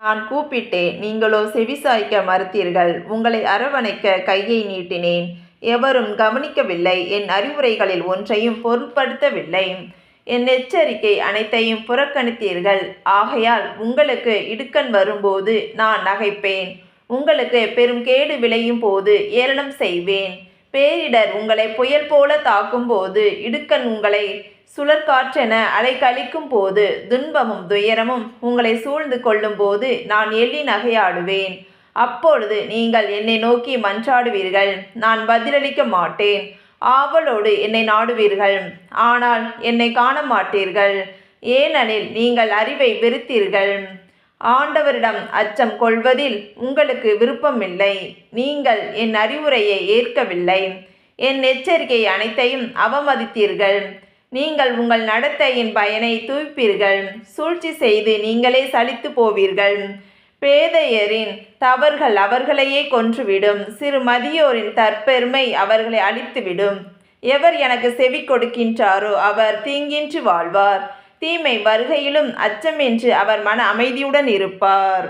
நான் கூப்பிட்டேன், நீங்களோ செவிசாய்க்க மறுத்தீர்கள். உங்களை அரவணைக்க கையை நீட்டினேன். எவரும் கவனிக்கவில்லை. என் அறிவுரைகளில் ஒன்றையும் பொருட்படுத்தவில்லை. என் எச்சரிக்கை அனைத்தையும் புறக்கணித்தீர்கள். ஆகையால் உங்களுக்கு இடுக்கண் வரும்போது நான் நகைப்பேன். உங்களுக்கு பெரும் கேடு விளையும் போது ஏளனம் செய்வேன். பேரிடர் உங்களை புயல் போல தாக்கும் போது, இடுக்கண் உங்களை சுழற்காற்றென அலைக்கழிக்கும் போது, துன்பமும் துயரமும் உங்களை சூழ்ந்து கொள்ளும் போது நான் எள்ளி நகையாடுவேன். அப்பொழுது நீங்கள் என்னை நோக்கி மன்றாடுவீர்கள், நான் பதிலளிக்க மாட்டேன். ஆவலோடு என்னை நாடுவீர்கள், ஆனால் என்னை காண மாட்டீர்கள். ஏனெனில் நீங்கள் அறிவை வெறுத்தீர்கள். ஆண்டவரிடம் அச்சம் கொள்வதில் உங்களுக்கு விருப்பமில்லை. நீங்கள் என் அறிவுரையை ஏற்கவில்லை. என் எச்சரிக்கை அனைத்தையும் அவமதித்தீர்கள். நீங்கள் உங்கள் நடத்தையின் பயனை தூய்ப்பீர்கள். சூழ்ச்சி செய்து நீங்களே சலித்து போவீர்கள். பேதையரின் தவறுகள் அவர்களையே கொன்றுவிடும். சிறு மதியோரின் தற்பெருமை அவர்களை அழித்துவிடும். எவர் எனக்கு செவி கொடுக்கின்றாரோ அவர் தீங்கின்றி வாழ்வார். தீமை வருகையிலும் அச்சமின்றி அவர் மன அமைதியுடன் இருப்பார்.